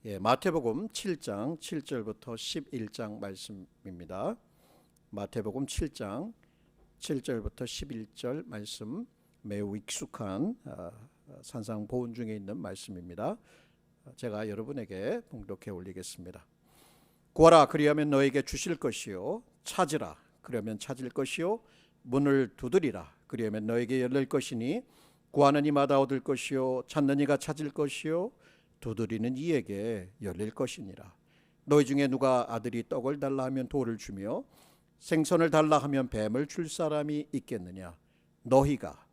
마태복음 7장 7절부터 11장 말씀입니다. 마태복음 7장 7절부터 11절 말씀, 매우 익숙한 산상보훈 중에 있는 말씀입니다. 제가 여러분에게 봉독해 올리겠습니다. 구하라, 그리하면 너에게 주실 것이요, 찾으라, 그러면 찾을 것이요, 문을 두드리라, 그리하면 너에게 열릴 것이니, 구하는 이마다 얻을 것이요, 찾는 이가 찾을 것이요, 두드리는 이에게 열릴 것이니라. 너희 중에 누가 아들이 떡을 달라 하면 돌을 주며 생선을 달라 하면 뱀을 줄 사람이 있겠느냐? 너희가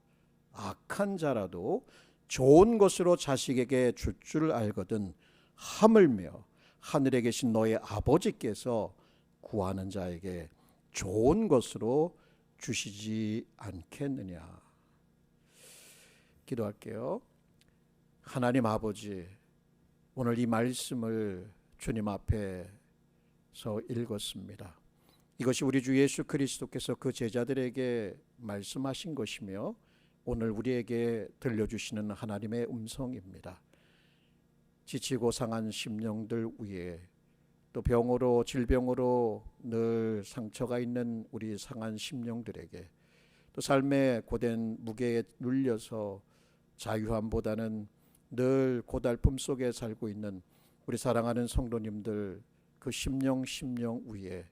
악한 자라도 좋은 것으로 자식에게 줄 줄 알거든 하물며 하늘에 계신 너희 아버지께서 구하는 자에게 좋은 것으로 주시지 않겠느냐? 기도할게요. 하나님 아버지, 오늘 이 말씀을 주님 앞에서 읽었습니다. 이것이 우리 주 예수 그리스도께서 그 제자들에게 말씀하신 것이며 오늘 우리에게 들려주시는 하나님의 음성입니다. 지치고 상한 심령들 위에, 또 병으로 질병으로 늘 상처가 있는 우리 상한 심령들에게, 또 삶의 고된 무게에 눌려서 자유함보다는 늘 고달픔 속에 살고 있는 우리 사랑하는 성도님들, 그 심령 위에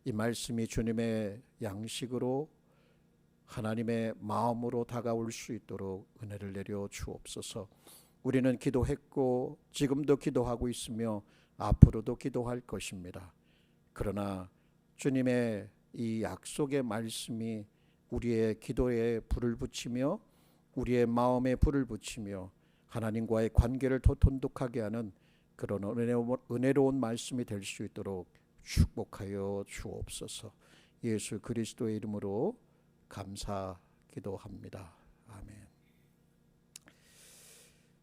이 말씀이 주님의 양식으로 하나님의 마음으로 다가올 수 있도록 은혜를 내려 주옵소서. 우리는 기도했고 지금도 기도하고 있으며 앞으로도 기도할 것입니다. 그러나 주님의 이 약속의 말씀이 우리의 기도에 불을 붙이며 우리의 마음에 불을 붙이며 하나님과의 관계를 더 돈독하게 하는 그런 은혜로운 말씀이 될 수 있도록 축복하여 주옵소서. 예수 그리스도의 이름으로 감사 기도합니다. 아멘.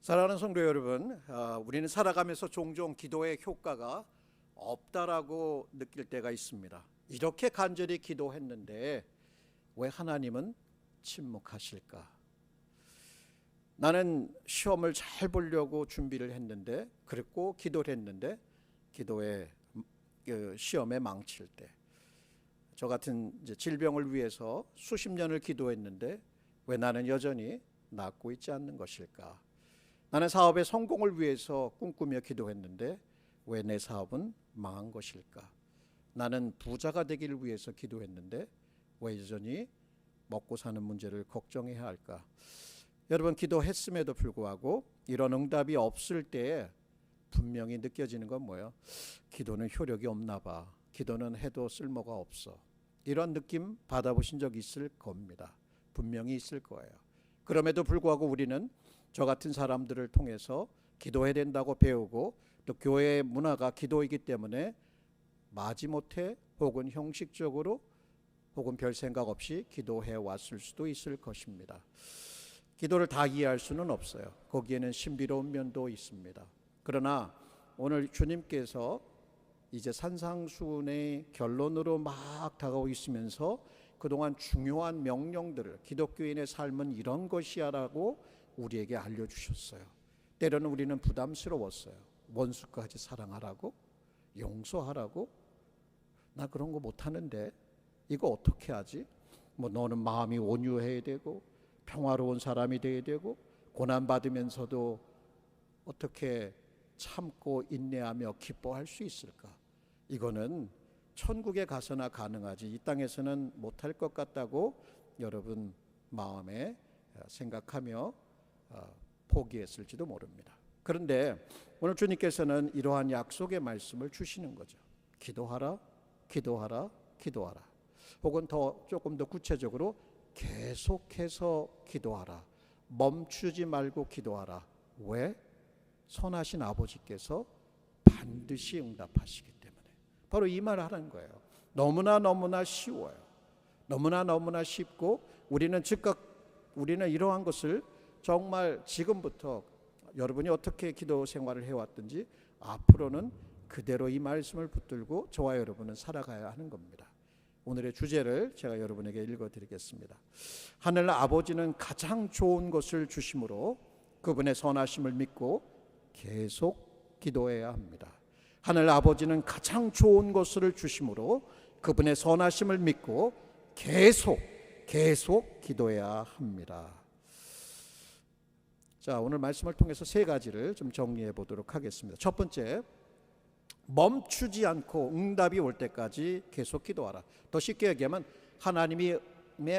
사랑하는 성도 여러분, 우리는 살아가면서 종종 기도의 효과가 없다라고 느낄 때가 있습니다. 이렇게 간절히 기도했는데 왜 하나님은 침묵하실까? 나는 시험을 잘 보려고 준비를 했는데, 그랬고 기도를 했는데 기도에 시험에 망칠 때, 저 같은 이제 질병을 위해서 수십 년을 기도했는데 왜 나는 여전히 낫고 있지 않는 것일까? 나는 사업의 성공을 위해서 꿈꾸며 기도했는데 왜 내 사업은 망한 것일까? 나는 부자가 되기를 위해서 기도했는데 왜 여전히 먹고 사는 문제를 걱정해야 할까? 여러분, 기도했음에도 불구하고 이런 응답이 없을 때 분명히 느껴지는 건 뭐예요? 기도는 효력이 없나 봐. 기도는 해도 쓸모가 없어. 이런 느낌 받아보신 적 있을 겁니다. 분명히 있을 거예요. 그럼에도 불구하고 우리는 저 같은 사람들을 통해서 기도해야 된다고 배우고, 또 교회의 문화가 기도이기 때문에 마지못해 혹은 형식적으로 혹은 별 생각 없이 기도해 왔을 수도 있을 것입니다. 기도를 다 이해할 수는 없어요. 거기에는 신비로운 면도 있습니다. 그러나 오늘 주님께서 이제 산상수훈의 결론으로 막 다가오고 있으면서 그동안 중요한 명령들을, 기독교인의 삶은 이런 것이야라고 우리에게 알려주셨어요. 때로는 우리는 부담스러웠어요. 원수까지 사랑하라고? 용서하라고? 나 그런 거 못하는데 이거 어떻게 하지? 너는 마음이 온유해야 되고 평화로운 사람이 되어야 되고, 고난받으면서도 어떻게 참고 인내하며 기뻐할 수 있을까? 이거는 천국에 가서나 가능하지 이 땅에서는 못할 것 같다고 여러분 마음에 생각하며 포기했을지도 모릅니다. 그런데 오늘 주님께서는 이러한 약속의 말씀을 주시는 거죠. 기도하라, 기도하라, 기도하라. 혹은 조금 더 구체적으로 계속해서 기도하라. 멈추지 말고 기도하라. 왜? 선하신 아버지께서 반드시 응답하시기 때문에. 바로 이 말을 하는 거예요. 너무나 쉬워요. 너무나 쉽고 우리는 이러한 것을 정말 지금부터 여러분이 어떻게 기도 생활을 해왔든지 앞으로는 그대로 이 말씀을 붙들고 저와 여러분은 살아가야 하는 겁니다. 오늘의 주제를 제가 여러분에게 읽어드리겠습니다. 하늘 아버지는 가장 좋은 것을 주심으로 그분의 선하심을 믿고 계속 기도해야 합니다. 하늘 아버지는 가장 좋은 것을 주심으로 그분의 선하심을 믿고 계속 기도해야 합니다. 자, 오늘 말씀을 통해서 세 가지를 좀 정리해 보도록 하겠습니다. 첫 번째, 멈추지 않고 응답이 올 때까지 계속 기도하라. 더 쉽게 얘기하면 하나님의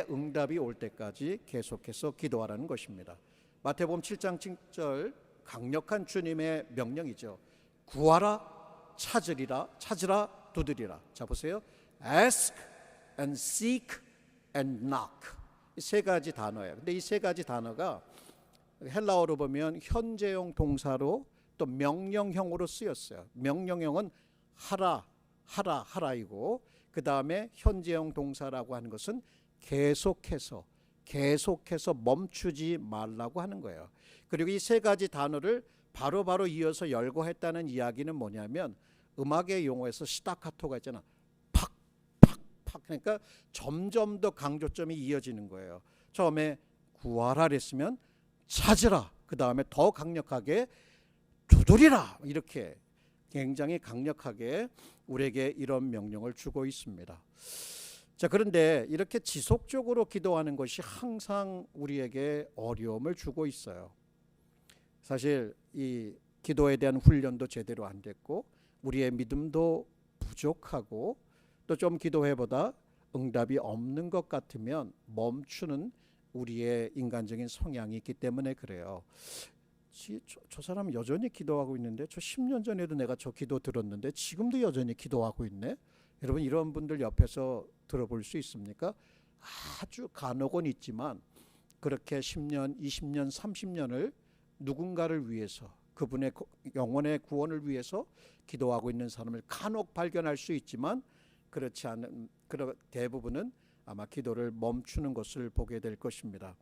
응답이 올 때까지 계속해서 기도하라는 것입니다. 마태복음 7장 7절 강력한 주님의 명령이죠. 구하라, 찾으라, 두드리라. 자, 보세요. Ask and seek and knock. 이 세 가지 단어예요. 근데 이 세 가지 단어가 헬라어로 보면 현재형 동사로 또 명령형으로 쓰였어요. 명령형은 하라이고, 그 다음에 현재형 동사라고 하는 것은 계속해서 멈추지 말라고 하는 거예요. 그리고 이 세 가지 단어를 바로 이어서 열거했다는 이야기는 뭐냐면, 음악의 용어에서 스타카토가 있잖아. 팍. 그러니까 점점 더 강조점이 이어지는 거예요. 처음에 구하라 그랬으면 찾으라, 그 다음에 더 강력하게 두드리라, 이렇게 굉장히 강력하게 우리에게 이런 명령을 주고 있습니다. 자, 그런데 이렇게 지속적으로 기도하는 것이 항상 우리에게 어려움을 주고 있어요. 사실 이 기도에 대한 훈련도 제대로 안 됐고, 우리의 믿음도 부족하고, 또 좀 기도해보다 응답이 없는 것 같으면 멈추는 우리의 인간적인 성향이 있기 때문에 그래요. 저 사람은 여전히 기도하고 있는데, 저 10년 전에도 내가 저 기도 들었는데 지금도 여전히 기도하고 있네. 여러분, 이런 분들 옆에서 들어볼 수 있습니까? 아주 간혹은 있지만 그렇게 10년, 20년, 30년을 누군가를 위해서, 그분의 영혼의 구원을 위해서 기도하고 있는 사람을 간혹 발견할 수 있지만, 그렇지 않은 대부분은 아마 기도를 멈추는 것을 보게 될 것입니다.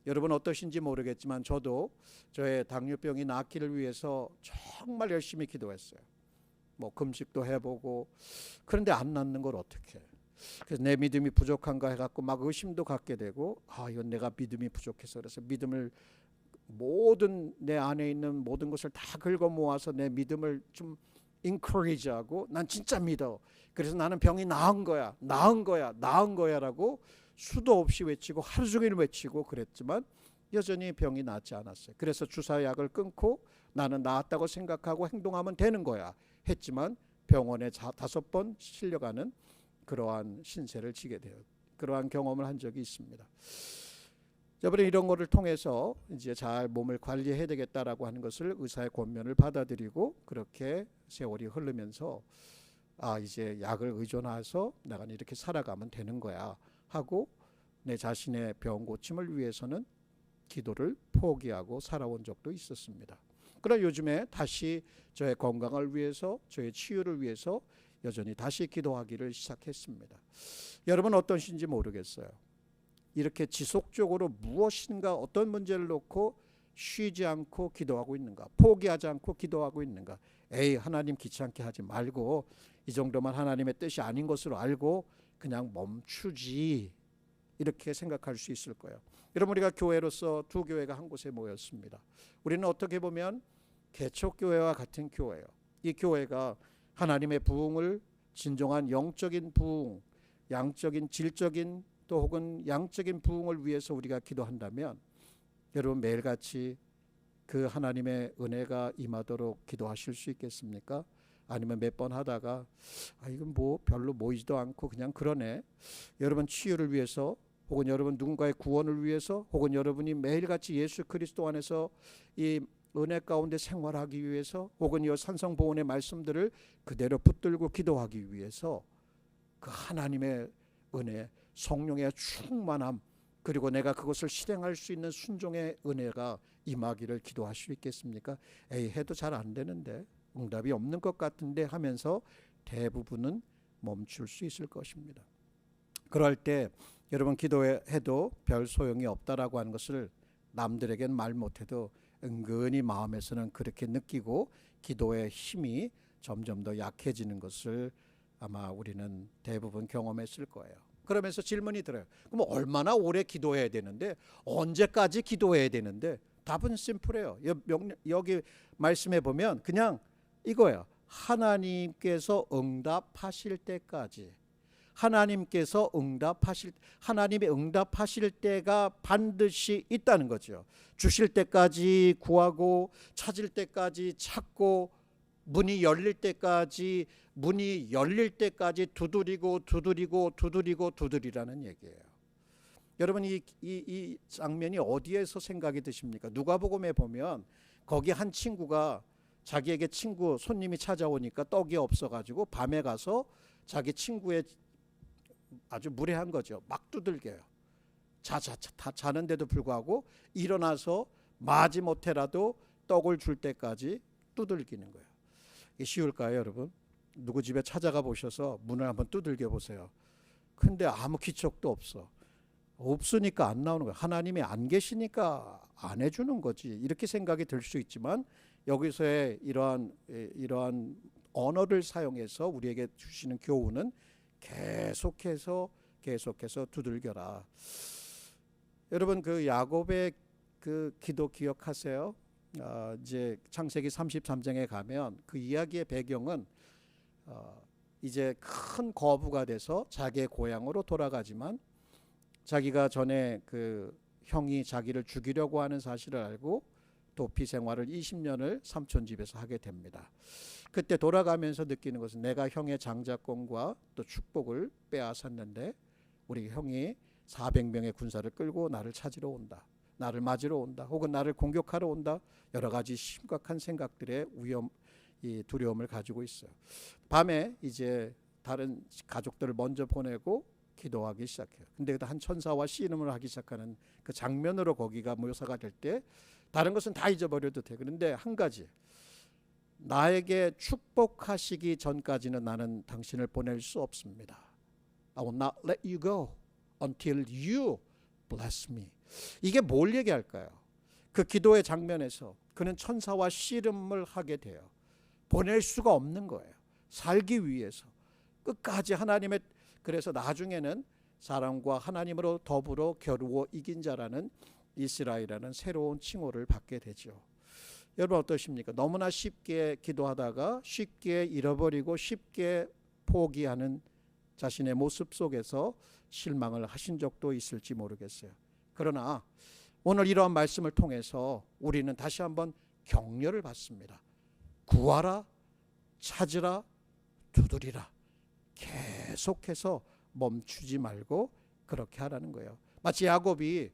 여러분 어떠신지 모르겠지만 저도 저의 당뇨병이 낫기를 위해서 정말 열심히 기도했어요. 뭐 금식도 해보고, 그런데 안 낫는 걸 어떻게 해. 그래서 내 믿음이 부족한가 해갖고 막 의심도 갖게 되고, 이건 내가 믿음이 부족해서, 그래서 믿음을 모든 내 안에 있는 모든 것을 다 긁어 모아서 내 믿음을 좀 encourage하고, 난 진짜 믿어. 그래서 나는 병이 나은 거야 라고 수도 없이 외치고 하루 종일 외치고 그랬지만 여전히 병이 낫지 않았어요. 그래서 주사약을 끊고 나는 나았다고 생각하고 행동하면 되는 거야 했지만 병원에 5번 실려가는 그러한 신세를 지게 돼요. 그러한 경험을 한 적이 있습니다. 여러분, 이런 거를 통해서 이제 잘 몸을 관리해야 되겠다라고 하는 것을 의사의 권면을 받아들이고, 그렇게 세월이 흐르면서 이제 약을 의존해서 내가 이렇게 살아가면 되는 거야 하고, 내 자신의 병 고침을 위해서는 기도를 포기하고 살아온 적도 있었습니다. 그러나 요즘에 다시 저의 건강을 위해서, 저의 치유를 위해서 여전히 다시 기도하기를 시작했습니다. 여러분 어떠신지 모르겠어요. 이렇게 지속적으로 무엇인가 어떤 문제를 놓고 쉬지 않고 기도하고 있는가, 포기하지 않고 기도하고 있는가. 하나님 귀찮게 하지 말고 이 정도만 하나님의 뜻이 아닌 것으로 알고 그냥 멈추지, 이렇게 생각할 수 있을 거예요. 여러분, 우리가 교회로서 두 교회가 한 곳에 모였습니다. 우리는 어떻게 보면 개척교회와 같은 교회예요. 이 교회가 하나님의 부흥을, 진정한 영적인 부흥, 양적인 질적인 또 혹은 양적인 부흥을 위해서 우리가 기도한다면, 여러분 매일같이 그 하나님의 은혜가 임하도록 기도하실 수 있겠습니까? 아니면 몇 번 하다가 이건 뭐 별로 모이지도 않고 그냥 그러네. 여러분 치유를 위해서, 혹은 여러분 누군가의 구원을 위해서, 혹은 여러분이 매일같이 예수 그리스도 안에서 이 은혜 가운데 생활하기 위해서, 혹은 이 산성보훈의 말씀들을 그대로 붙들고 기도하기 위해서 그 하나님의 은혜, 성령의 충만함, 그리고 내가 그것을 실행할 수 있는 순종의 은혜가 임하기를 기도할 수 있겠습니까? 해도 잘 안 되는데, 응답이 없는 것 같은데 하면서 대부분은 멈출 수 있을 것입니다. 그럴 때 여러분 기도해도 별 소용이 없다라고 하는 것을 남들에겐 말 못해도 은근히 마음에서는 그렇게 느끼고 기도의 힘이 점점 더 약해지는 것을 아마 우리는 대부분 경험했을 거예요. 그러면서 질문이 들어요. 그럼 얼마나 오래 기도해야 되는데, 언제까지 기도해야 되는데? 답은 심플해요. 여기 말씀해 보면 그냥 이거예요. 하나님께서 응답하실 때까지. 하나님이 응답하실 때가 반드시 있다는 거죠. 주실 때까지 구하고, 찾을 때까지 찾고, 문이 열릴 때까지 두드리라는 얘기예요. 여러분, 이 장면이 어디에서 생각이 드십니까? 누가복음에 보면 거기 한 친구가 자기에게 손님이 찾아오니까 떡이 없어가지고 밤에 가서 자기 친구의 아주 무례한 거죠. 막 두들겨요. 다 자는데도 불구하고 일어나서 마지못해라도 떡을 줄 때까지 두들기는 거예요. 이게 쉬울까요, 여러분? 누구 집에 찾아가 보셔서 문을 한번 두들겨 보세요. 근데 아무 기척도 없으니까 안 나오는 거예요. 하나님이 안 계시니까 안 해주는 거지. 이렇게 생각이 들 수 있지만 여기서의 이러한 언어를 사용해서 우리에게 주시는 교훈은 계속해서 두들겨라. 여러분, 그 야곱의 그 기도 기억하세요? 이제 창세기 33장에 가면 그 이야기의 배경은 이제 큰 거부가 돼서 자기의 고향으로 돌아가지만 자기가 전에 그 형이 자기를 죽이려고 하는 사실을 알고 도피 생활을 20년을 삼촌 집에서 하게 됩니다. 그때 돌아가면서 느끼는 것은 내가 형의 장자권과 또 축복을 빼앗았는데 우리 형이 400명의 군사를 끌고 나를 찾으러 온다. 나를 맞으러 온다. 혹은 나를 공격하러 온다. 여러 가지 심각한 생각들의 두려움을 가지고 있어요. 밤에 이제 다른 가족들을 먼저 보내고 기도하기 시작해요. 근데 한 천사와 씨름을 하기 시작하는 그 장면으로 거기가 묘사가 될 때 다른 것은 다 잊어버려도 돼. 그런데 한 가지, 나에게 축복하시기 전까지는 나는 당신을 보낼 수 없습니다. I will not let you go until you bless me. 이게 뭘 얘기할까요? 그 기도의 장면에서 그는 천사와 씨름을 하게 돼요. 보낼 수가 없는 거예요. 살기 위해서 끝까지 그래서 나중에는 사람과 하나님으로 더불어 겨루어 이긴 자라는 이스라엘이라는 새로운 칭호를 받게 되죠. 여러분 어떠십니까? 너무나 쉽게 기도하다가 쉽게 잃어버리고 쉽게 포기하는 자신의 모습 속에서 실망을 하신 적도 있을지 모르겠어요. 그러나 오늘 이러한 말씀을 통해서 우리는 다시 한번 격려를 받습니다. 구하라, 찾으라, 두드리라. 계속해서 멈추지 말고 그렇게 하라는 거예요. 마치 야곱이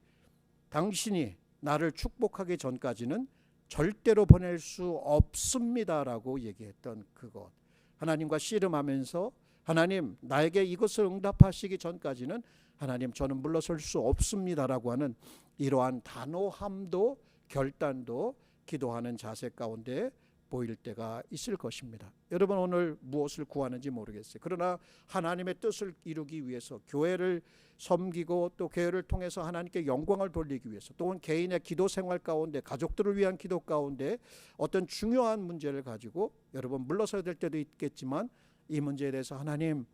당신이 나를 축복하기 전까지는 절대로 보낼 수 없습니다라고 얘기했던 그것. 하나님과 씨름하면서 하나님 나에게 이것을 응답하시기 전까지는 하나님 저는 물러설 수 없습니다라고 하는 이러한 단호함도 결단도 기도하는 자세 가운데 보일 때가 있을 것입니다. 여러분 오늘 무엇을 구하는지 모르겠어요. 그러나 하나님의 뜻을 이루기 위해서 교회를 섬기고 또 교회를 통해서 하나님께 영광을 돌리기 위해서 또는 개인의 기도 생활 가운데 가족들을 위한 기도 가운데 어떤 중요한 문제를 가지고 여러분 물러서야 될 때도 있겠지만 이 문제에 대해서 하나님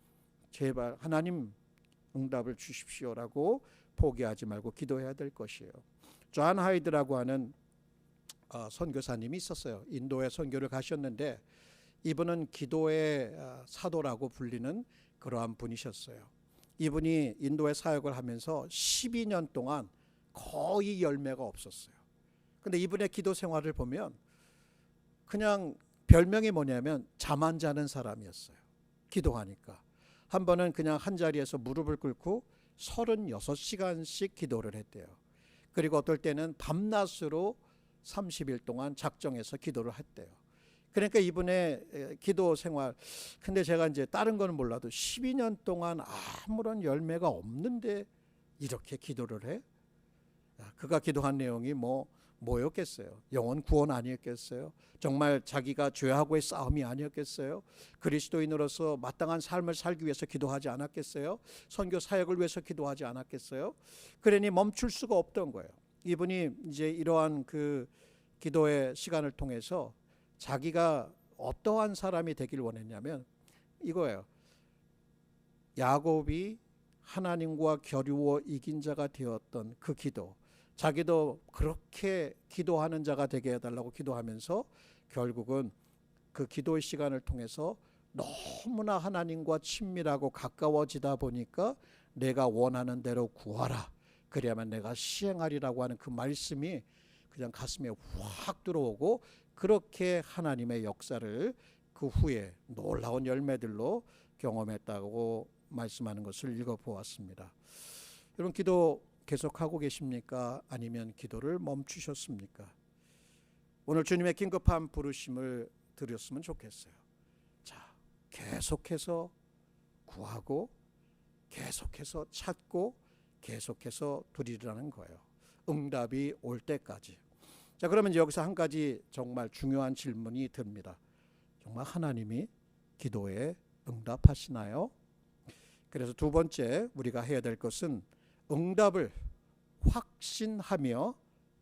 제발 하나님 응답을 주십시오라고 포기하지 말고 기도해야 될 것이에요. 존 하이드라고 하는 선교사님이 있었어요. 인도에 선교를 가셨는데 이분은 기도의 사도라고 불리는 그러한 분이셨어요. 이분이 인도에 사역을 하면서 12년 동안 거의 열매가 없었어요. 근데 이분의 기도 생활을 보면 그냥 별명이 뭐냐면 잠 안 자는 사람이었어요. 기도하니까. 한 번은 그냥 한 자리에서 무릎을 꿇고 36시간씩 기도를 했대요. 그리고 어떨 때는 밤낮으로 30일 동안 작정해서 기도를 했대요. 그러니까 이분의 기도 생활, 근데 제가 이제 다른 거는 몰라도 12년 동안 아무런 열매가 없는데 이렇게 기도를 해? 그가 기도한 내용이 뭐였겠어요? 영혼 구원 아니었겠어요? 정말 자기가 죄하고의 싸움이 아니었겠어요? 그리스도인으로서 마땅한 삶을 살기 위해서 기도하지 않았겠어요? 선교 사역을 위해서 기도하지 않았겠어요? 그러니 멈출 수가 없던 거예요. 이분이 이제 이러한 그 기도의 시간을 통해서 자기가 어떠한 사람이 되길 원했냐면 이거예요. 야곱이 하나님과 겨루어 이긴 자가 되었던 그 기도, 자기도 그렇게 기도하는 자가 되게 해달라고 기도하면서 결국은 그 기도의 시간을 통해서 너무나 하나님과 친밀하고 가까워지다 보니까 내가 원하는 대로 구하라, 그래야만 내가 시행하리라고 하는 그 말씀이 그냥 가슴에 확 들어오고, 그렇게 하나님의 역사를 그 후에 놀라운 열매들로 경험했다고 말씀하는 것을 읽어보았습니다. 여러분, 기도 계속하고 계십니까? 아니면 기도를 멈추셨습니까? 오늘 주님의 긴급한 부르심을 들었으면 좋겠어요. 자, 계속해서 구하고 계속해서 찾고 계속해서 드리라는 거예요. 응답이 올 때까지. 자, 그러면 여기서 한 가지 정말 중요한 질문이 듭니다. 정말 하나님이 기도에 응답하시나요? 그래서 두 번째 우리가 해야 될 것은 응답을 확신하며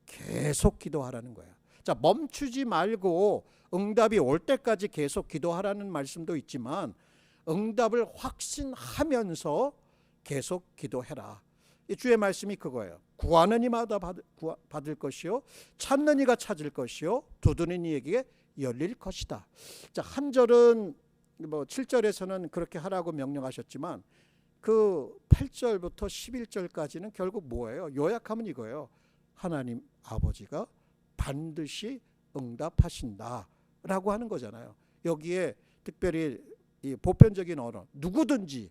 계속 기도하라는 거예요. 자, 멈추지 말고 응답이 올 때까지 계속 기도하라는 말씀도 있지만, 응답을 확신하면서 계속 기도해라. 이 주의 말씀이 그거예요. 구하는 이마다 받을 것이요, 찾는 이가 찾을 것이요, 두드리는 이에게 열릴 것이다. 자, 한 절은 7절에서는 그렇게 하라고 명령하셨지만 그 8절부터 11절까지는 결국 뭐예요? 요약하면 이거예요. 하나님 아버지가 반드시 응답하신다라고 하는 거잖아요. 여기에 특별히 이 보편적인 언어, 누구든지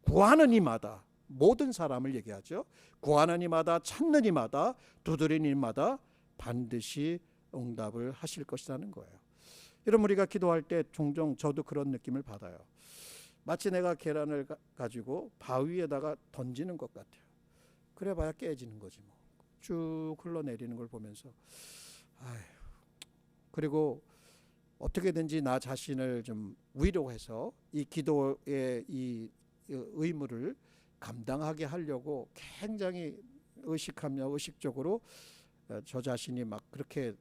구하는 이마다, 모든 사람을 얘기하죠. 구하는 이마다, 찾는 이마다, 두드리는 이마다 반드시 응답을 하실 것이라는 거예요. 여러분, 우리가 기도할 때 종종 저도 그런 느낌을 받아요. 마치 내가 계란을 가지고 바위에다가 던지는 것 같아요. 그래봐야 깨지는 거지 뭐. 쭉 흘러내리는 걸 보면서 아휴. 그리고 어떻게든지 나 자신을 좀 위로해서 이 기도의 이 의무를 감당하게 하려고 굉장히 의식하며 의식적으로 저 자신이 막 그렇게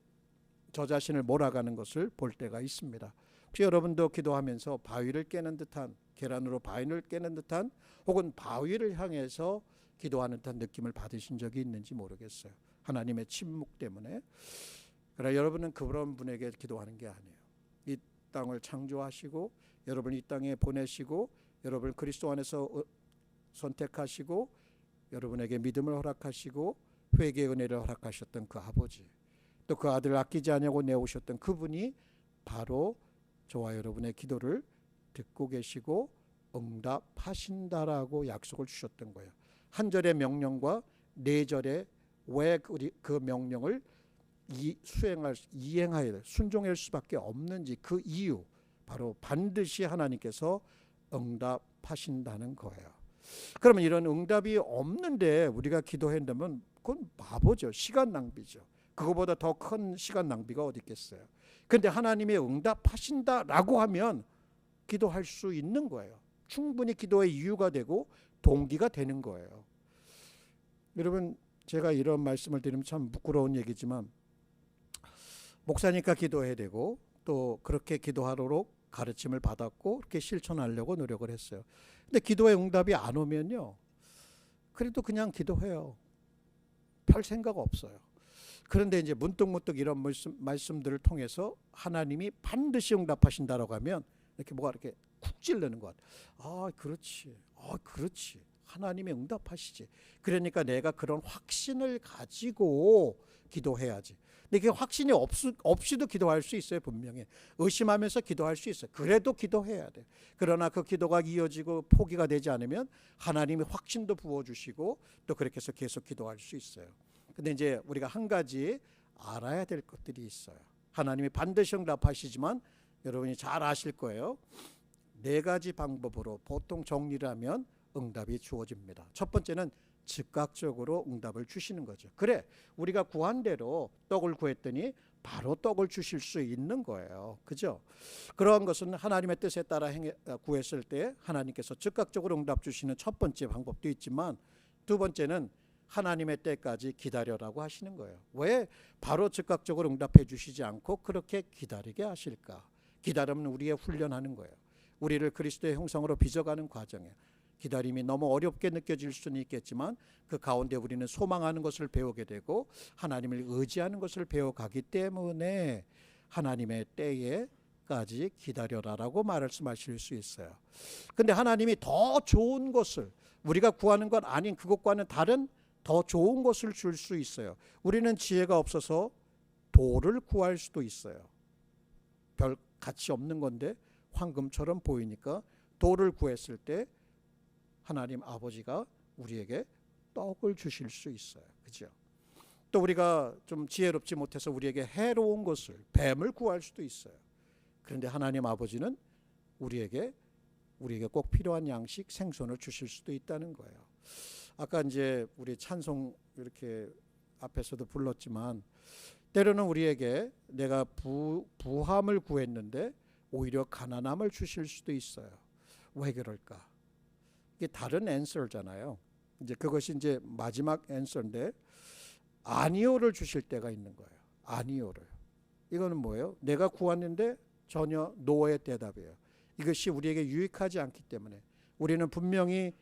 저 자신을 몰아가는 것을 볼 때가 있습니다. 혹시 여러분도 기도하면서 바위를 깨는 듯한, 계란으로 바위를 깨는 듯한, 혹은 바위를 향해서 기도하는 듯한 느낌을 받으신 적이 있는지 모르겠어요. 하나님의 침묵 때문에. 그러나 여러분은 그런 분에게 기도하는 게 아니에요. 이 땅을 창조하시고 여러분을 이 땅에 보내시고 여러분을 그리스도 안에서 선택하시고 여러분에게 믿음을 허락하시고 회개의 은혜를 허락하셨던 그 아버지, 또 그 아들을 아끼지 않냐고 내오셨던 그분이 바로 저와 여러분의 기도를 듣고 계시고 응답하신다라고 약속을 주셨던 거예요. 한 절의 명령과 네 절의 왜 그 명령을 이행하여 순종할 수밖에 없는지, 그 이유, 바로 반드시 하나님께서 응답하신다는 거예요. 그러면 이런 응답이 없는데 우리가 기도한다면 그건 바보죠. 시간 낭비죠. 그거보다 더 큰 시간 낭비가 어디 있겠어요. 그런데 하나님이 응답하신다라고 하면 기도할 수 있는 거예요. 충분히 기도의 이유가 되고 동기가 되는 거예요. 여러분, 제가 이런 말씀을 드리면 참 부끄러운 얘기지만, 목사니까 기도해야 되고 또 그렇게 기도하도록 가르침을 받았고 그렇게 실천하려고 노력을 했어요. 근데 기도의 응답이 안 오면요, 그래도 그냥 기도해요. 별 생각 없어요. 그런데 이제 문득 이런 말씀들을 통해서 하나님이 반드시 응답하신다라고 하면 이렇게 뭐가 이렇게 쿡 찔르는 것 같아요. 그렇지. 그렇지. 하나님이 응답하시지. 그러니까 내가 그런 확신을 가지고 기도해야지. 근데 이게 확신이 없이도 기도할 수 있어요. 분명히 의심하면서 기도할 수 있어요. 그래도 기도해야 돼. 그러나 그 기도가 이어지고 포기가 되지 않으면 하나님이 확신도 부어주시고 또 그렇게 해서 계속 기도할 수 있어요. 근데 이제 우리가 한 가지 알아야 될 것들이 있어요. 하나님이 반드시 응답하시지만 여러분이 잘 아실 거예요. 네 가지 방법으로 보통 정리를 하면 응답이 주어집니다. 첫 번째는 즉각적으로 응답을 주시는 거죠. 그래, 우리가 구한 대로 떡을 구했더니 바로 떡을 주실 수 있는 거예요. 그죠? 그러한 것은 하나님의 뜻에 따라 구했을 때 하나님께서 즉각적으로 응답 주시는 첫 번째 방법도 있지만, 두 번째는 하나님의 때까지 기다려라고 하시는 거예요. 왜 바로 즉각적으로 응답해 주시지 않고 그렇게 기다리게 하실까? 기다림은 우리의 훈련하는 거예요. 우리를 그리스도의 형상으로 빚어가는 과정이에요. 기다림이 너무 어렵게 느껴질 수는 있겠지만 그 가운데 우리는 소망하는 것을 배우게 되고 하나님을 의지하는 것을 배워가기 때문에 하나님의 때에까지 기다려라라고 말씀하실 수 있어요. 근데 하나님이 더 좋은 것을, 우리가 구하는 것 아닌 그것과는 다른 더 좋은 것을 줄 수 있어요. 우리는 지혜가 없어서 돌을 구할 수도 있어요. 별 가치 없는 건데 황금처럼 보이니까 돌을 구했을 때 하나님 아버지가 우리에게 떡을 주실 수 있어요. 그죠? 또 우리가 좀 지혜롭지 못해서 우리에게 해로운 것을, 뱀을 구할 수도 있어요. 그런데 하나님 아버지는 우리에게 꼭 필요한 양식 생선을 주실 수도 있다는 거예요. 아까 이제 우리 찬송 이렇게 앞에서도 불렀지만 때로는 우리에게 내가 부함을 구했는데 오히려 가난함을 주실 수도 있어요. 왜 그럴까? 이게 다른 앤서잖아요. 이제 그것이 이제 마지막 앤서인데 아니오를 주실 때가 있는 거예요. 아니오를. 이거는 뭐예요? 내가 구했는데 전혀 노의 대답이에요. 이것이 우리에게 유익하지 않기 때문에 우리는 분명히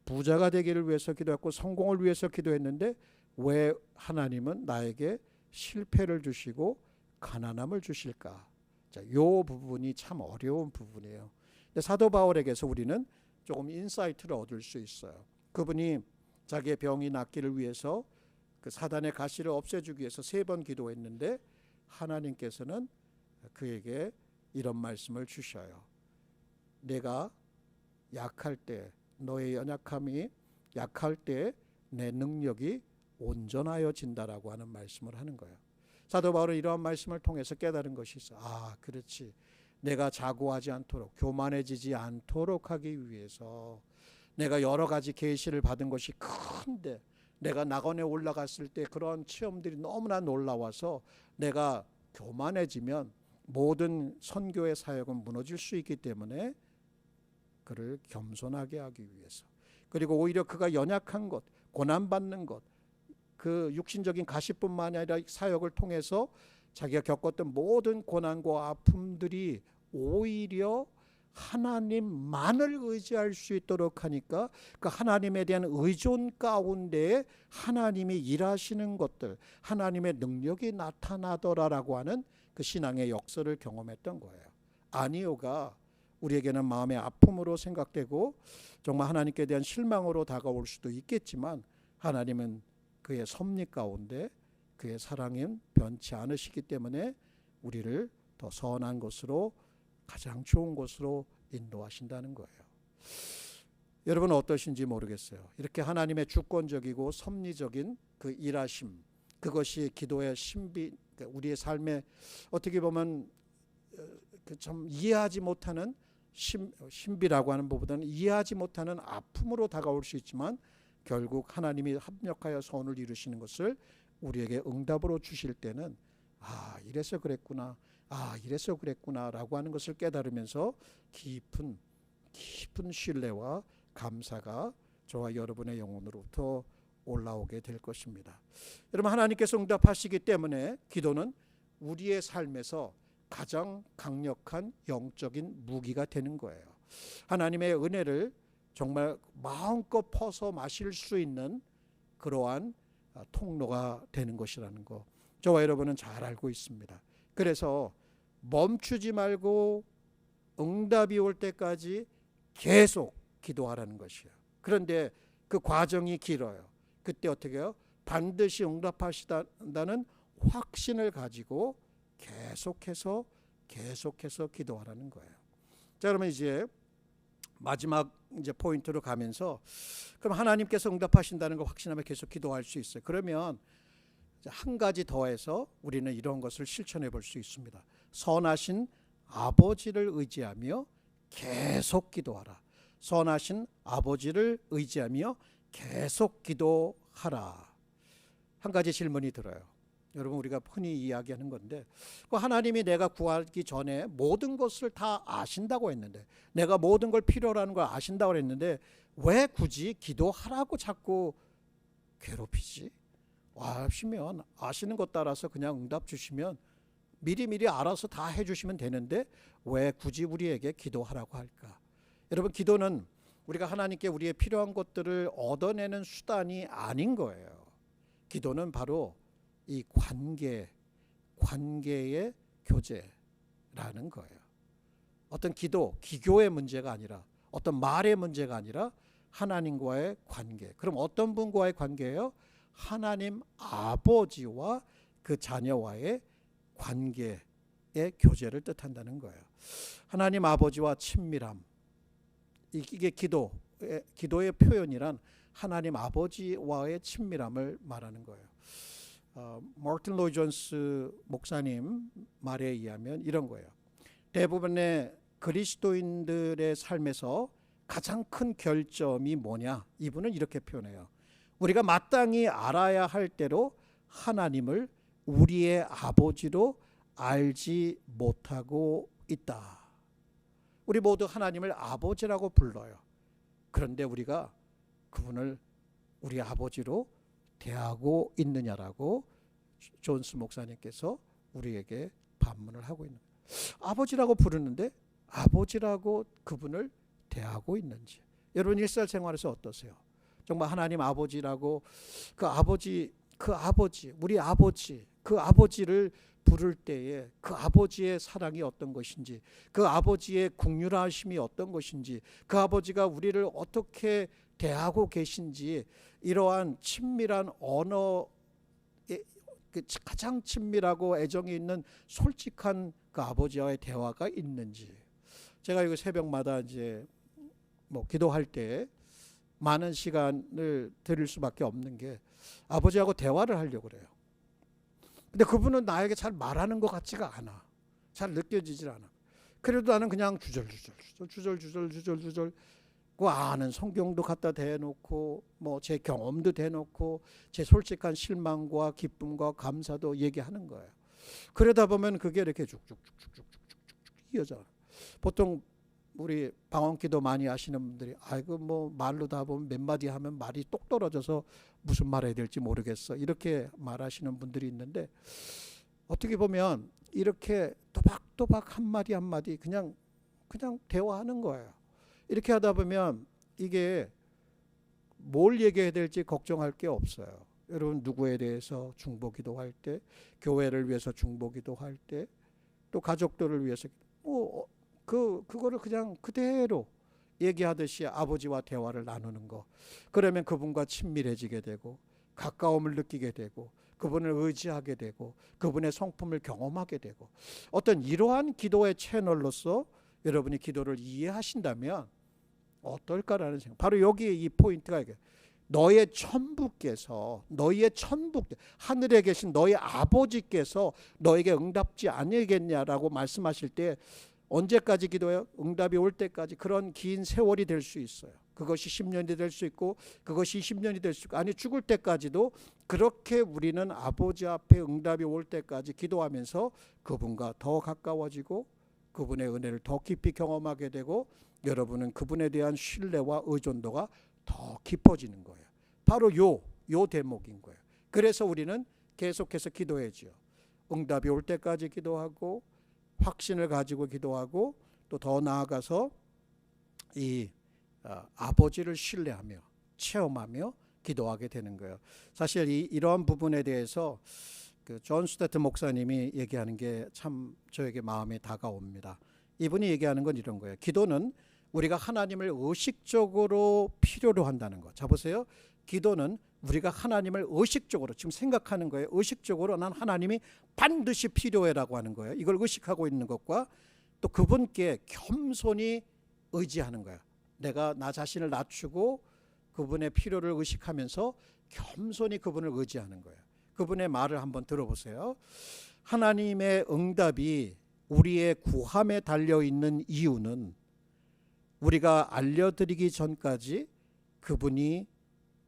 부자가 되기를 위해서 기도했고 성공을 위해서 기도했는데 왜 하나님은 나에게 실패를 주시고 가난함을 주실까? 자, 이 부분이 참 어려운 부분이에요. 근데 사도 바울에게서 우리는 조금 인사이트를 얻을 수 있어요. 그분이 자기의 병이 낫기를 위해서 그 사단의 가시를 없애주기 위해서 3번 기도했는데 하나님께서는 그에게 이런 말씀을 주셔요. 내가 약할 때, 너의 연약함이 약할 때 내 능력이 온전하여진다라고 하는 말씀을 하는 거예요. 사도 바울은 이러한 말씀을 통해서 깨달은 것이 있어. 아, 그렇지. 내가 자고하지 않도록, 교만해지지 않도록 하기 위해서 내가 여러 가지 계시를 받은 것이 큰데 내가 낙원에 올라갔을 때 그런 체험들이 너무나 놀라워서 내가 교만해지면 모든 선교의 사역은 무너질 수 있기 때문에 그를 겸손하게 하기 위해서, 그리고 오히려 그가 연약한 것, 고난받는 것, 그 육신적인 가시뿐만 아니라 사역을 통해서 자기가 겪었던 모든 고난과 아픔들이 오히려 하나님만을 의지할 수 있도록 하니까 그 하나님에 대한 의존 가운데 하나님이 일하시는 것들, 하나님의 능력이 나타나더라라고 하는 그 신앙의 역사를 경험했던 거예요. 아니오가 우리에게는 마음의 아픔으로 생각되고 정말 하나님께 대한 실망으로 다가올 수도 있겠지만 하나님은 그의 섭리 가운데 그의 사랑은 변치 않으시기 때문에 우리를 더 선한 것으로, 가장 좋은 것으로 인도하신다는 거예요. 여러분은 어떠신지 모르겠어요. 이렇게 하나님의 주권적이고 섭리적인 그 일하심, 그것이 기도의 신비, 우리의 삶에 어떻게 보면 좀 이해하지 못하는 신비라고 하는 것보다는 이해하지 못하는 아픔으로 다가올 수 있지만 결국 하나님이 합력하여 선을 이루시는 것을 우리에게 응답으로 주실 때는 아, 이래서 그랬구나, 아, 이래서 그랬구나 라고 하는 것을 깨달으면서 깊은 신뢰와 감사가 저와 여러분의 영혼으로부터 올라오게 될 것입니다. 여러분, 하나님께서 응답하시기 때문에 기도는 우리의 삶에서 가장 강력한 영적인 무기가 되는 거예요. 하나님의 은혜를 정말 마음껏 퍼서 마실 수 있는 그러한 통로가 되는 것이라는 거 저와 여러분은 잘 알고 있습니다. 그래서 멈추지 말고 응답이 올 때까지 계속 기도하라는 것이에요. 그런데 그 과정이 길어요. 그때 어떻게 해요? 반드시 응답하시다는 확신을 가지고 계속해서 기도하라는 거예요. 자, 그러면 이제 마지막 이제 포인트로 가면서 그럼 하나님께서 응답하신다는 걸 확신하며 계속 기도할 수 있어요. 그러면 한 가지 더해서 우리는 이런 것을 실천해 볼 수 있습니다. 선하신 아버지를 의지하며 계속 기도하라. 선하신 아버지를 의지하며 계속 기도하라. 한 가지 질문이 들어요. 여러분, 우리가 흔히 이야기하는 건데 하나님이 내가 구하기 전에 모든 것을 다 아신다고 했는데, 내가 모든 걸 필요로 하는 걸 아신다고 했는데 왜 굳이 기도하라고 자꾸 괴롭히지? 아시면 아시는 것 따라서 그냥 응답 주시면 미리미리 알아서 다 해주시면 되는데 왜 굳이 우리에게 기도하라고 할까? 여러분, 기도는 우리가 하나님께 우리의 필요한 것들을 얻어내는 수단이 아닌 거예요. 기도는 바로 이 관계의 교제라는 거예요. 어떤 기교의 문제가 아니라, 어떤 말의 문제가 아니라 하나님과의 관계. 그럼 어떤 분과의 관계예요? 하나님 아버지와 그 자녀와의 관계의 교제를 뜻한다는 거예요. 하나님 아버지와 친밀함. 이게 기도의 표현이란 하나님 아버지와의 친밀함을 말하는 거예요. 마틴 로이 존스 목사님 말에 의하면 이런 거예요. 대부분의 그리스도인들의 삶에서 가장 큰 결점이 뭐냐? 이분은 이렇게 표현해요. 우리가 마땅히 알아야 할 대로 하나님을 우리의 아버지로 알지 못하고 있다. 우리 모두 하나님을 아버지라고 불러요. 그런데 우리가 그분을 우리 아버지로 대하고 있느냐라고 존스 목사님께서 우리에게 반문을 하고 있는 거예요. 아버지라고 부르는데 아버지라고 그분을 대하고 있는지. 여러분 일상생활에서 어떠세요? 정말 하나님 아버지라고 우리 아버지, 그 아버지를 부를 때에 그 아버지의 사랑이 어떤 것인지, 그 아버지의 긍휼하심이 어떤 것인지, 그 아버지가 우리를 어떻게 대하고 계신지, 이러한 친밀한 언어의 가장 친밀하고 애정이 있는 솔직한 그 아버지와의 대화가 있는지. 제가 이거 새벽마다 이제 기도할 때 많은 시간을 드릴 수밖에 없는 게 아버지하고 대화를 하려고 그래요. 근데 그분은 나에게 잘 말하는 것 같지가 않아. 잘 느껴지질 않아. 그래도 나는 그냥 주절주절 그 아는 성경도 갖다 대놓고 제 경험도 대놓고 제 솔직한 실망과 기쁨과 감사도 얘기하는 거예요. 그러다 보면 그게 이렇게 쭉쭉쭉쭉쭉쭉 이어져. 보통 우리 방언기도 많이 하시는 분들이 말로 다 보면 몇 마디 하면 말이 똑 떨어져서 무슨 말 해야 될지 모르겠어, 이렇게 말하시는 분들이 있는데, 어떻게 보면 이렇게 또박또박 한마디 한마디 그냥 대화하는 거예요. 이렇게 하다 보면 이게 뭘 얘기해야 될지 걱정할 게 없어요. 여러분 누구에 대해서 중보기도할 때, 교회를 위해서 중보기도할 때, 또 가족들을 위해서 그거를 그냥 그대로 얘기하듯이 아버지와 대화를 나누는 거. 그러면 그분과 친밀해지게 되고 가까움을 느끼게 되고 그분을 의지하게 되고 그분의 성품을 경험하게 되고, 어떤 이러한 기도의 채널로서 여러분이 기도를 이해하신다면 어떨까라는 생각. 바로 여기에 이 포인트가 이게, 너의 천부께서 하늘에 계신 너희 아버지께서 너에게 응답지 아니겠냐라고 말씀하실 때, 언제까지 기도해요? 응답이 올 때까지. 그런 긴 세월이 될 수 있어요. 그것이 10년이 될 수 있고 그것이 20년이 될 수 있고, 아니 죽을 때까지도 그렇게 우리는 아버지 앞에 응답이 올 때까지 기도하면서 그분과 더 가까워지고 그분의 은혜를 더 깊이 경험하게 되고, 여러분은 그분에 대한 신뢰와 의존도가 더 깊어지는 거예요. 바로 요 대목인 거예요. 그래서 우리는 계속해서 기도해야죠. 응답이 올 때까지 기도하고 확신을 가지고 기도하고, 또 더 나아가서 이 아버지를 신뢰하며 체험하며 기도하게 되는 거예요. 사실 이러한 부분에 대해서 그 존 스태트 목사님이 얘기하는 게 참 저에게 마음에 다가옵니다. 이분이 얘기하는 건 이런 거예요. 기도는 우리가 하나님을 의식적으로 필요로 한다는 거. 자 보세요. 기도는 우리가 하나님을 의식적으로 지금 생각하는 거예요. 의식적으로 난 하나님이 반드시 필요해라고 하는 거예요. 이걸 의식하고 있는 것과 또 그분께 겸손히 의지하는 거예요. 내가 나 자신을 낮추고 그분의 필요를 의식하면서 겸손히 그분을 의지하는 거예요. 그분의 말을 한번 들어보세요. 하나님의 응답이 우리의 구함에 달려있는 이유는 우리가 알려드리기 전까지 그분이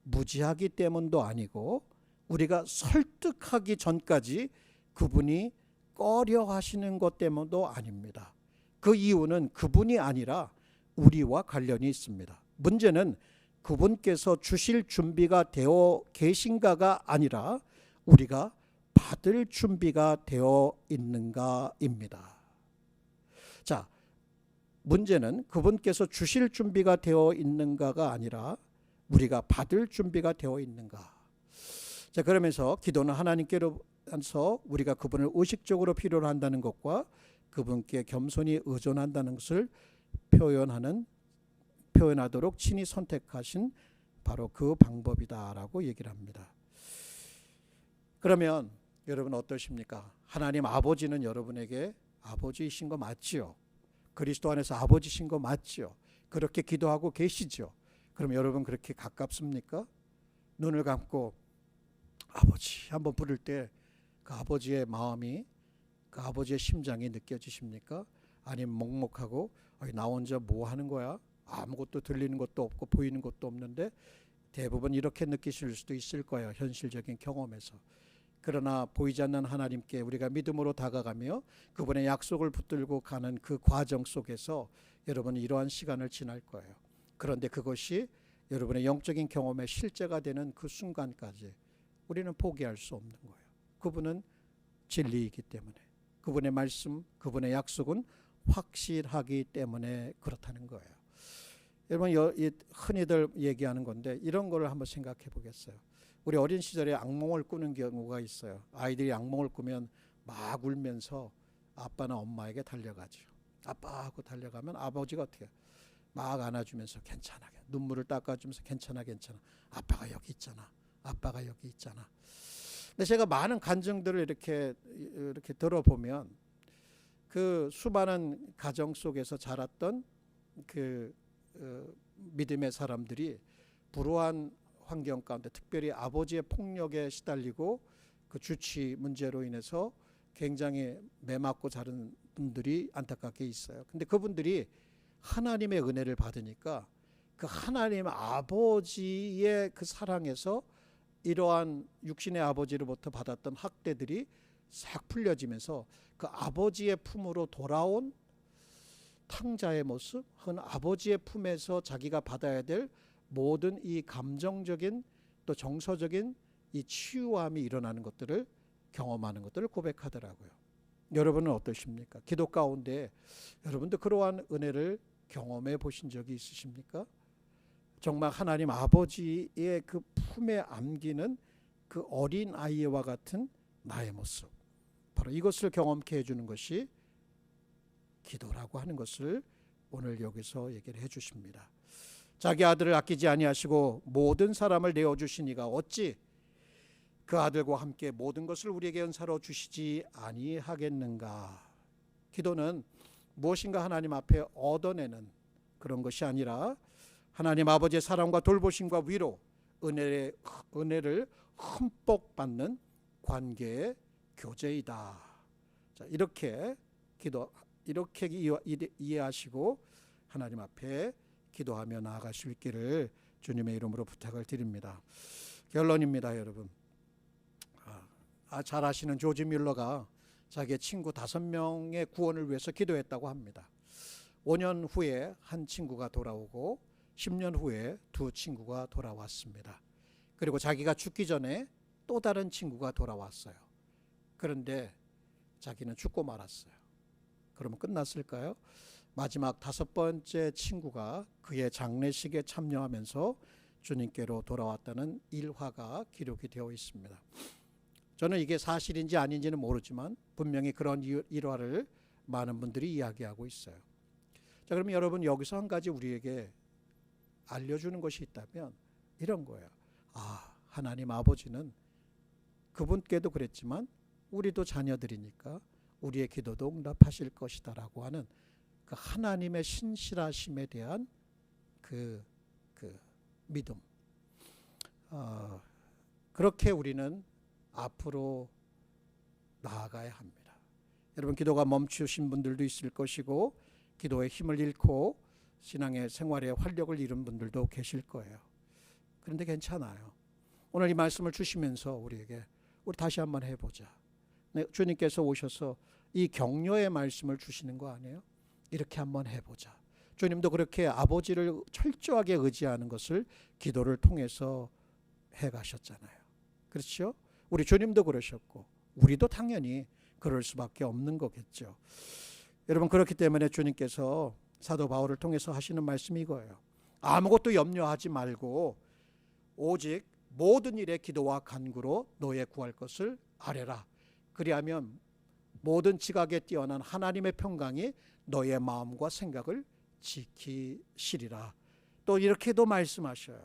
무지하기 때문도 아니고, 우리가 설득하기 전까지 그분이 꺼려 하시는 것 때문도 아닙니다. 그 이유는 그분이 아니라 우리와 관련이 있습니다. 문제는 그분께서 주실 준비가 되어 계신가가 아니라 우리가 받을 준비가 되어 있는가입니다. 자, 문제는 그분께서 주실 준비가 되어 있는가가 아니라 우리가 받을 준비가 되어 있는가. 자, 그러면서 기도는 하나님께로 하면서 우리가 그분을 의식적으로 필요로 한다는 것과 그분께 겸손히 의존한다는 것을 표현하도록 친히 선택하신 바로 그 방법이다라고 얘기를 합니다. 그러면 여러분 어떠십니까? 하나님 아버지는 여러분에게 아버지이신 거 맞지요? 그리스도 안에서 아버지신 거 맞지요? 그렇게 기도하고 계시죠? 그럼 여러분 그렇게 가깝습니까? 눈을 감고 아버지 한번 부를 때 그 아버지의 마음이, 그 아버지의 심장이 느껴지십니까? 아니면 먹먹하고 나 혼자 뭐 하는 거야? 아무것도 들리는 것도 없고 보이는 것도 없는데, 대부분 이렇게 느끼실 수도 있을 거예요. 현실적인 경험에서. 그러나 보이지 않는 하나님께 우리가 믿음으로 다가가며 그분의 약속을 붙들고 가는 그 과정 속에서 여러분은 이러한 시간을 지날 거예요. 그런데 그것이 여러분의 영적인 경험의 실제가 되는 그 순간까지 우리는 포기할 수 없는 거예요. 그분은 진리이기 때문에, 그분의 말씀, 그분의 약속은 확실하기 때문에 그렇다는 거예요. 여러분 흔히들 얘기하는 건데 이런 거를 한번 생각해 보겠어요. 우리 어린 시절에 악몽을 꾸는 경우가 있어요. 아이들이 악몽을 꾸면 막 울면서 아빠나 엄마에게 달려가죠. 아빠 하고 달려가면 아버지가 어떻게 해요? 막 안아주면서 괜찮아, 눈물을 닦아주면서 괜찮아, 아빠가 여기 있잖아, 아빠가 여기 있잖아. 근데 제가 많은 간증들을 이렇게 들어보면 그 수많은 가정 속에서 자랐던 그 믿음의 사람들이 불우한 환경 가운데, 특별히 아버지의 폭력에 시달리고 그 주치 문제로 인해서 굉장히 매맞고 자른 분들이 안타깝게 있어요. 근데 그분들이 하나님의 은혜를 받으니까 그 하나님 아버지의 그 사랑에서 이러한 육신의 아버지로부터 받았던 학대들이 싹 풀려지면서 그 아버지의 품으로 돌아온 탕자의 모습, 혹은 아버지의 품에서 자기가 받아야 될 모든 이 감정적인 또 정서적인 이 치유함이 일어나는 것들을 경험하는 것들을 고백하더라고요. 여러분은 어떠십니까? 기도 가운데 여러분도 그러한 은혜를 경험해 보신 적이 있으십니까? 정말 하나님 아버지의 그 품에 안기는 그 어린 아이와 같은 나의 모습, 바로 이것을 경험케 해주는 것이 기도라고 하는 것을 오늘 여기서 얘기를 해주십니다. 자기 아들을 아끼지 아니하시고 모든 사람을 내어주시니가 어찌 그 아들과 함께 모든 것을 우리에게 은사로 주시지 아니하겠는가. 기도는 무엇인가 하나님 앞에 얻어내는 그런 것이 아니라 하나님 아버지의 사랑과 돌보심과 위로, 은혜를 흠뻑 받는 관계의 교제이다. 자, 이렇게 이해하시고 하나님 앞에 기도하며 나아갈 수 있기를 주님의 이름으로 부탁을 드립니다. 결론입니다, 여러분. 잘 아시는 조지 뮬러가 자기의 친구 5명의 구원을 위해서 기도했다고 합니다. 5년 후에 한 친구가 돌아오고 10년 후에 2 친구가 돌아왔습니다. 그리고 자기가 죽기 전에 또 다른 친구가 돌아왔어요. 그런데 자기는 죽고 말았어요. 그러면 끝났을까요? 마지막 5번째 친구가 그의 장례식에 참여하면서 주님께로 돌아왔다는 일화가 기록이 되어 있습니다. 저는 이게 사실인지 아닌지는 모르지만 분명히 그런 일화를 많은 분들이 이야기하고 있어요. 자, 그러면 여러분 여기서 한 가지 우리에게 알려주는 것이 있다면 이런 거예요. 하나님 아버지는 그분께도 그랬지만 우리도 자녀들이니까 우리의 기도도 응답하실 것이다 라고 하는 그 하나님의 신실하심에 대한 그 믿음, 그렇게 우리는 앞으로 나아가야 합니다. 여러분 기도가 멈추신 분들도 있을 것이고 기도의 힘을 잃고 신앙의 생활에 활력을 잃은 분들도 계실 거예요. 그런데 괜찮아요. 오늘 이 말씀을 주시면서 우리 다시 한번 해보자. 주님께서 오셔서 이 격려의 말씀을 주시는 거 아니에요? 이렇게 한번 해보자. 주님도 그렇게 아버지를 철저하게 의지하는 것을 기도를 통해서 해가셨잖아요. 그렇죠? 우리 주님도 그러셨고 우리도 당연히 그럴 수밖에 없는 거겠죠. 여러분 그렇기 때문에 주님께서 사도 바울을 통해서 하시는 말씀이 이거예요. 아무것도 염려하지 말고 오직 모든 일에 기도와 간구로 너의 구할 것을 아뢰라. 그리하면 모든 지각에 뛰어난 하나님의 평강이 너의 마음과 생각을 지키시리라. 또 이렇게도 말씀하셔요.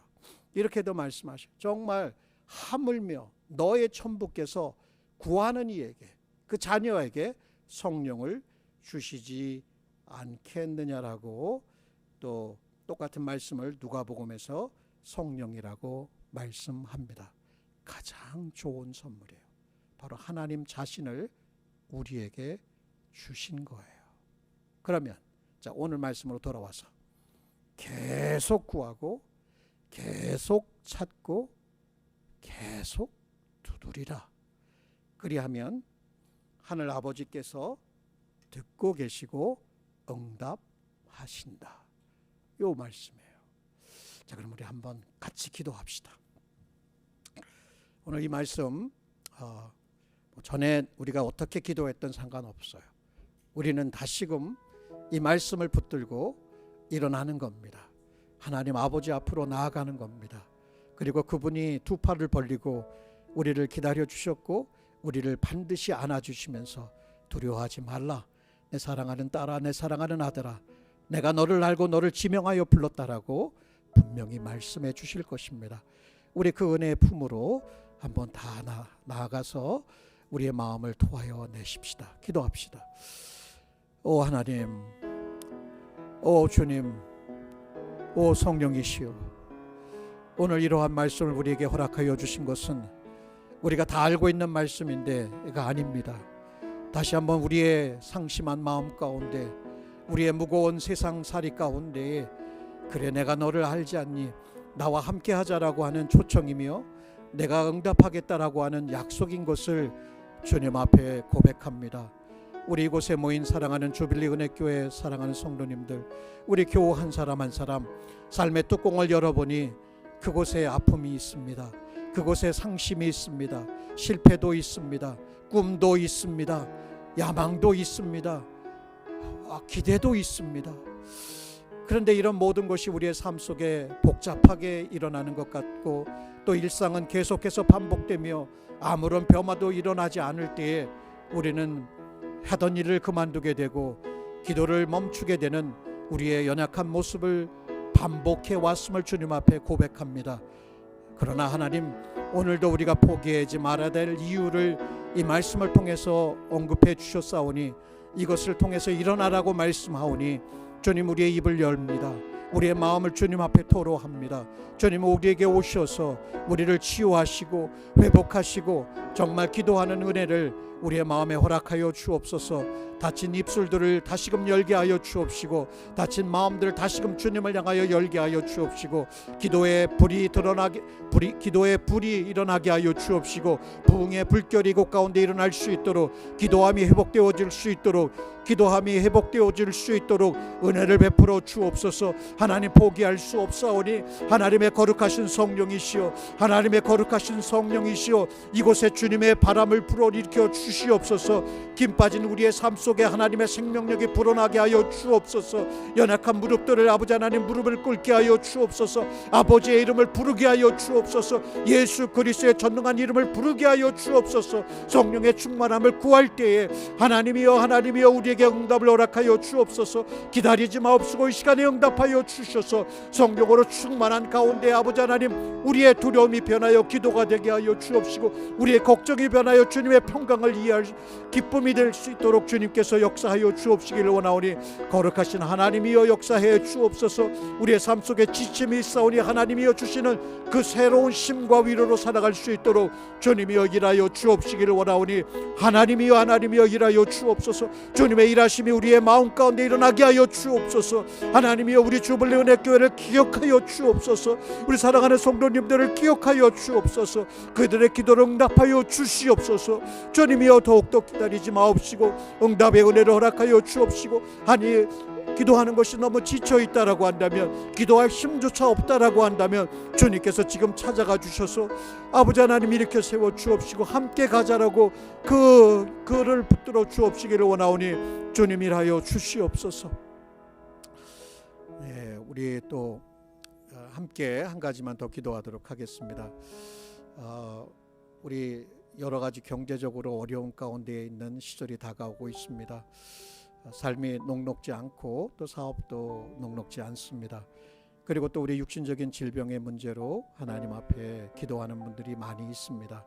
이렇게도 말씀하셔요. 정말 하물며 너의 천부께서 구하는 이에게, 그 자녀에게 성령을 주시지 않겠느냐라고 또 똑같은 말씀을 누가복음에서 성령이라고 말씀합니다. 가장 좋은 선물이에요. 바로 하나님 자신을 우리에게 주신 거예요. 그러면 자, 오늘 말씀으로 돌아와서 계속 구하고 계속 찾고 계속 두드리라. 그리하면 하늘 아버지께서 듣고 계시고 응답하신다. 요 말씀이에요. 자, 그럼 우리 한번 같이 기도합시다. 오늘 이 말씀 전에 우리가 어떻게 기도했던 상관없어요. 우리는 다시금 이 말씀을 붙들고 일어나는 겁니다. 하나님 아버지 앞으로 나아가는 겁니다. 그리고 그분이 두 팔을 벌리고 우리를 기다려 주셨고 우리를 반드시 안아주시면서 두려워하지 말라. 내 사랑하는 딸아, 내 사랑하는 아들아, 내가 너를 알고 너를 지명하여 불렀다라고 분명히 말씀해 주실 것입니다. 우리 그 은혜의 품으로 한번 다 나아가서 우리의 마음을 토하여 내십시다. 기도합시다. 오 하나님, 오 주님, 오 성령이시여, 오늘 이러한 말씀을 우리에게 허락하여 주신 것은 우리가 다 알고 있는 말씀인데 이거 아닙니다. 다시 한번 우리의 상심한 마음 가운데, 우리의 무거운 세상살이 가운데, 그래 내가 너를 알지 않니? 나와 함께 하자라고 하는 초청이며 내가 응답하겠다라고 하는 약속인 것을 주님 앞에 고백합니다. 우리 이곳에 모인 사랑하는 주빌리 은혜교회 사랑하는 성도님들, 우리 교우 한 사람 한 사람 삶의 뚜껑을 열어보니 그곳에 아픔이 있습니다. 그곳에 상심이 있습니다. 실패도 있습니다. 꿈도 있습니다. 야망도 있습니다. 기대도 있습니다. 그런데 이런 모든 것이 우리의 삶 속에 복잡하게 일어나는 것 같고 또 일상은 계속해서 반복되며 아무런 변화도 일어나지 않을 때에 우리는 하던 일을 그만두게 되고 기도를 멈추게 되는 우리의 연약한 모습을 반복해 왔음을 주님 앞에 고백합니다. 그러나 하나님, 오늘도 우리가 포기하지 말아야 될 이유를 이 말씀을 통해서 언급해 주셨사오니 이것을 통해서 일어나라고 말씀하오니 주님 우리의 입을 열립니다. 우리의 마음을 주님 앞에 토로합니다. 주님 우리에게 오셔서 우리를 치유하시고 회복하시고 정말 기도하는 은혜를 우리의 마음에 허락하여 주옵소서. 다친 입술들을 다시금 열게 하여 주옵시고 다친 마음들을 다시금 주님을 향하여 열게 하여 주옵시고 기도의 불이 일어나게 하여 주옵시고 부흥의 불결이 이곳 가운데 일어날 수 있도록 기도함이 회복되어질 수 있도록 은혜를 베풀어 주옵소서. 하나님 포기할 수 없사오니 하나님의 거룩하신 성령이시여, 이곳에 주님의 바람을 불어일으켜 주시옵소서. 김 빠진 우리의 삶 속에 하나님의 생명력이 불어나게 하여 주옵소서. 연약한 무릎들을 아버지 하나님 무릎을 꿇게 하여 주옵소서. 아버지의 이름을 부르게 하여 주옵소서. 예수 그리스도의 전능한 이름을 부르게 하여 주옵소서. 성령의 충만함을 구할 때에 하나님이여 우리에게 응답을 허락하여 주옵소서. 기다리지 마옵시고 이 시간에 응답하여 주셔서 성령으로 충만한 가운데 아버지 하나님 우리의 두려움이 변하여 기도가 되게 하여 주옵시고 우리의 걱정이 변하여 주님의 평강을 이해할 기쁨이 될 수 있도록 주님께서 역사하여 주옵시기를 원하오니 거룩하신 하나님이여 역사해 주옵소서. 우리의 삶 속에 지침이 있사오니 하나님이여 주시는 그 새로운 힘과 위로로 살아갈 수 있도록 주님이여 일하여 주옵시기를 원하오니 하나님이여 일하여 주옵소서. 주님의 일하심이 우리의 마음 가운데 일어나게 하여 주옵소서. 하나님이여 우리 주빌리 은혜교회를 기억하여 주옵소서. 우리 사랑하는 성도님들을 기억하여 주옵소서. 그들의 기도를 응답하여 주시옵소서. 주님이여 더욱더 기다리지 마옵시고 응답의 은혜를 허락하여 주옵시고 아니 기도하는 것이 너무 지쳐있다라고 한다면 기도할 힘조차 없다라고 한다면 주님께서 지금 찾아가 주셔서 아버지 하나님 일으켜 세워 주옵시고 함께 가자라고 그를 붙들어 주옵시기를 원하오니 주님 일하여 주시옵소서. 네, 우리 또 함께 한 가지만 더 기도하도록 하겠습니다. 우리 여러 가지 경제적으로 어려운 가운데 있는 시절이 다가오고 있습니다. 삶이 녹록지 않고 또 사업도 녹록지 않습니다. 그리고 또 우리 육신적인 질병의 문제로 하나님 앞에 기도하는 분들이 많이 있습니다.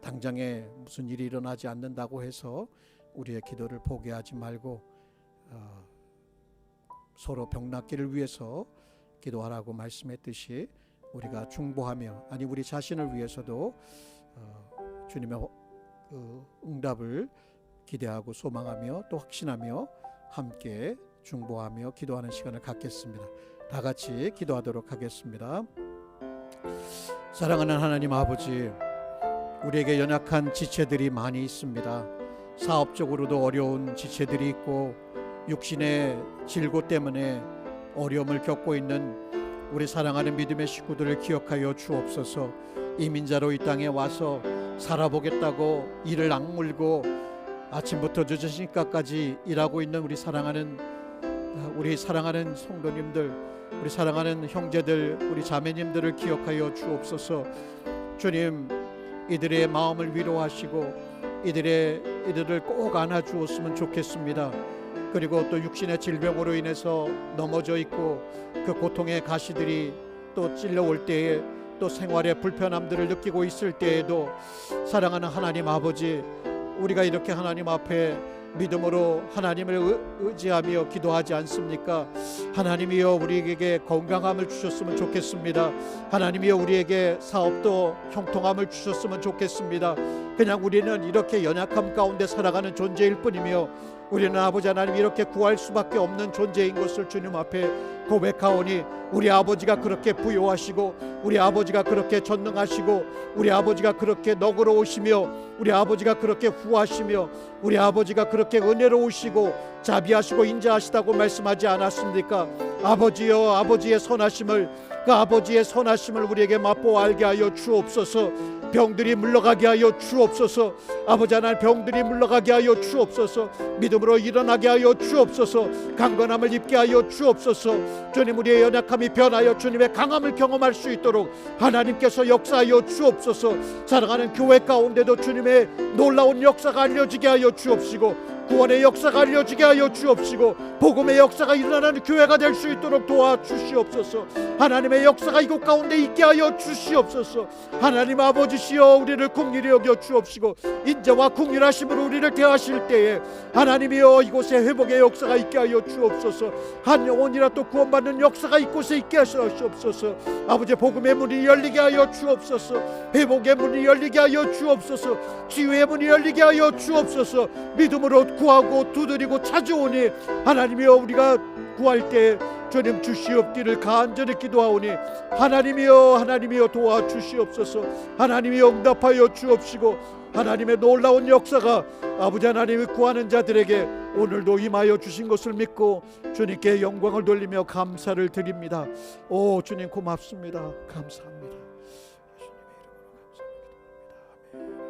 당장에 무슨 일이 일어나지 않는다고 해서 우리의 기도를 포기하지 말고 서로 병낫기를 위해서 기도하라고 말씀했듯이 우리가 중보하며, 아니 우리 자신을 위해서도 주님의 응답을 기대하고 소망하며 또 확신하며 함께 중보하며 기도하는 시간을 갖겠습니다. 다 같이 기도하도록 하겠습니다. 사랑하는 하나님 아버지, 우리에게 연약한 지체들이 많이 있습니다. 사업적으로도 어려운 지체들이 있고 육신의 질고 때문에 어려움을 겪고 있는 우리 사랑하는 믿음의 식구들을 기억하여 주옵소서. 이민자로 이 땅에 와서 살아보겠다고 이를 악물고 아침부터 늦으니까까지 일하고 있는 우리 사랑하는 성도님들, 우리 사랑하는 형제들, 우리 자매님들을 기억하여 주옵소서. 주님, 이들의 마음을 위로하시고 이들을 꼭 안아주었으면 좋겠습니다. 그리고 또 육신의 질병으로 인해서 넘어져 있고 그 고통의 가시들이 또 찔러올 때에 또 생활의 불편함들을 느끼고 있을 때에도 사랑하는 하나님 아버지, 우리가 이렇게 하나님 앞에 믿음으로 하나님을 의지하며 기도하지 않습니까? 하나님이여, 우리에게 건강함을 주셨으면 좋겠습니다. 하나님이여, 우리에게 사업도 형통함을 주셨으면 좋겠습니다. 그냥 우리는 이렇게 연약함 가운데 살아가는 존재일 뿐이며 우리는 아버지 하나님 이렇게 구할 수밖에 없는 존재인 것을 주님 앞에 고백하오니, 우리 아버지가 그렇게 부요하시고 우리 아버지가 그렇게 전능하시고 우리 아버지가 그렇게 너그러우시며 우리 아버지가 그렇게 후하시며 우리 아버지가 그렇게 은혜로우시고 자비하시고 인자하시다고 말씀하지 않았습니까? 아버지여, 아버지의 선하심을, 그 아버지의 선하심을 우리에게 맛보아 알게 하여 주옵소서. 병들이 물러가게 하여 주옵소서. 아버지 하나님, 병들이 물러가게 하여 주옵소서. 믿음으로 일어나게 하여 주옵소서. 강건함을 입게 하여 주옵소서. 주님, 우리의 연약함이 변하여 주님의 강함을 경험할 수 있도록 하나님께서 역사하여 주옵소서. 사랑하는 교회 가운데도 주님의 놀라운 역사가 알려지게 하여 주옵시고 구원의 역사가 알려지게 하여 주옵시고 복음의 역사가 일어나는 교회가 될 수 있도록 도와주시옵소서. 하나님의 역사가 이곳 가운데 있게 하여 주시옵소서. 하나님 아버지시여, 우리를 긍휼히 여겨 주옵시고 인자와 긍휼하심으로 우리를 대하실 때에 하나님이여, 이곳에 회복의 역사가 있게 하여 주옵소서. 한 영혼이라도 구원받는 역사가 이곳에 있게 하여 주옵소서. 아버지, 복음의 문이 열리게 하여 주옵소서. 회복의 문이 열리게 하여 주옵소서. 치유의 문이 열리게 하여 주옵소서. 믿음으로 구하고 두드리고 찾아오니 하나님이여, 우리가 구할 때 주님 주시옵기를 간절히 기도하오니 하나님이여 도와주시옵소서. 하나님이여 응답하여 주옵시고 하나님의 놀라운 역사가 아버지 하나님이 구하는 자들에게 오늘도 임하여 주신 것을 믿고 주님께 영광을 돌리며 감사를 드립니다. 오 주님, 고맙습니다. 감사합니다. 예수님의 이름으로 감사합니다. 아멘.